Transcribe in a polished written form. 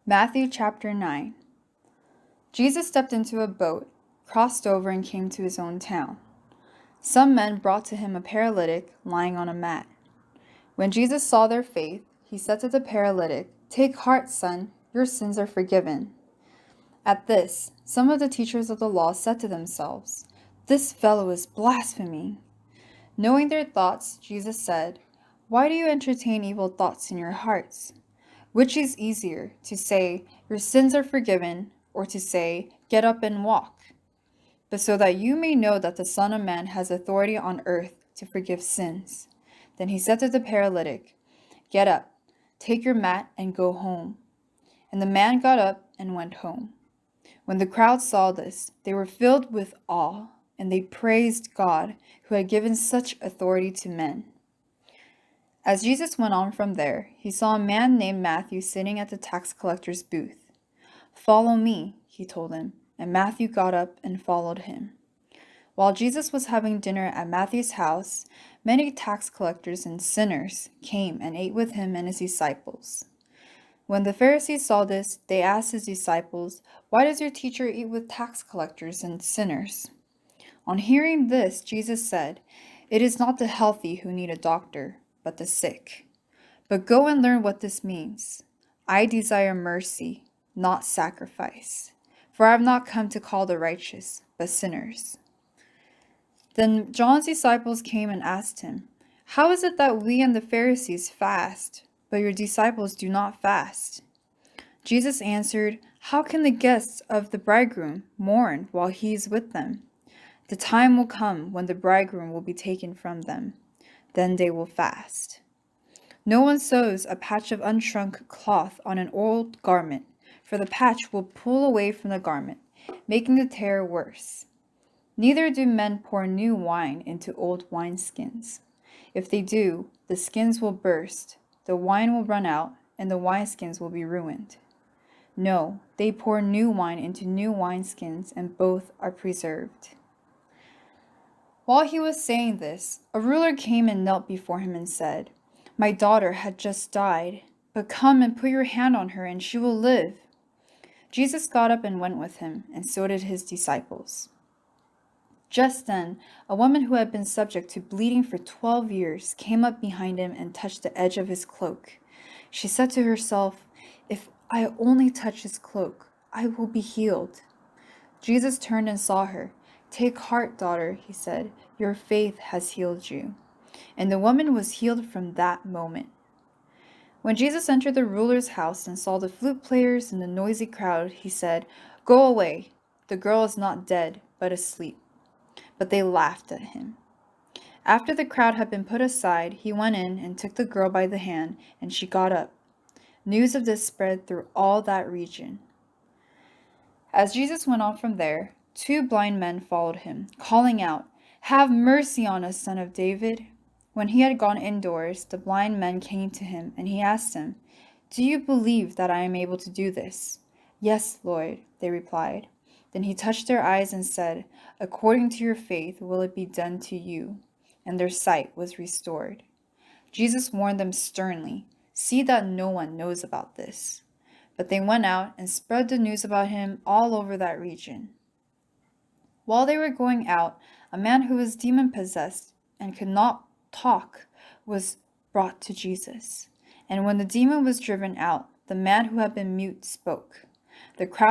Matthew chapter 9. Jesus stepped into a boat, crossed over, and came to his own town. Some men brought to him a paralytic lying on a mat. When Jesus saw their faith, he said to the paralytic, "Take heart, son, your sins are forgiven." At this, some of the teachers of the law said to themselves, "This fellow is blaspheming." Knowing their thoughts, Jesus said, "Why do you entertain evil thoughts in your hearts? Which is easier, to say, 'Your sins are forgiven,' or to say, 'Get up and walk'? But so that you may know that the Son of Man has authority on earth to forgive sins." Then he said to the paralytic, "Get up, take your mat, and go home." And the man got up and went home. When the crowd saw this, they were filled with awe, and they praised God, who had given such authority to men. As Jesus went on from there, he saw a man named Matthew sitting at the tax collector's booth. "Follow me," he told him, and Matthew got up and followed him. While Jesus was having dinner at Matthew's house, many tax collectors and sinners came and ate with him and his disciples. When the Pharisees saw this, they asked his disciples, "Why does your teacher eat with tax collectors and sinners?" On hearing this, Jesus said, "It is not the healthy who need a doctor, but the sick. But go and learn what this means. I desire mercy, not sacrifice. For I have not come to call the righteous, but sinners." Then John's disciples came and asked him, "How is it that we and the Pharisees fast, but your disciples do not fast?" Jesus answered, "How can the guests of the bridegroom mourn while he is with them? The time will come when the bridegroom will be taken from them. Then they will fast. No one sews a patch of unshrunk cloth on an old garment, for the patch will pull away from the garment, making the tear worse. Neither do men pour new wine into old wineskins. If they do, the skins will burst, the wine will run out, and the wineskins will be ruined. No, they pour new wine into new wineskins, and both are preserved." While he was saying this, a ruler came and knelt before him and said, "My daughter had just died, but come and put your hand on her and she will live." Jesus got up and went with him, and so did his disciples. Just then, a woman who had been subject to bleeding for 12 years came up behind him and touched the edge of his cloak. She said to herself, "If I only touch his cloak, I will be healed." Jesus turned and saw her. "Take heart, daughter," he said, "your faith has healed you." And the woman was healed from that moment. When Jesus entered the ruler's house and saw the flute players and the noisy crowd, he said, "Go away, the girl is not dead, but asleep." But they laughed at him. After the crowd had been put aside, he went in and took the girl by the hand, and she got up. News of this spread through all that region. As Jesus went on from there, 2 blind men followed him, calling out, "Have mercy on us, Son of David." When he had gone indoors, the blind men came to him, and he asked them, "Do you believe that I am able to do this?" "Yes, Lord," they replied. Then he touched their eyes and said, "According to your faith will it be done to you." And their sight was restored. Jesus warned them sternly, "See that no one knows about this." But they went out and spread the news about him all over that region. While they were going out, a man who was demon-possessed and could not talk was brought to Jesus. And when the demon was driven out, the man who had been mute spoke. The crowd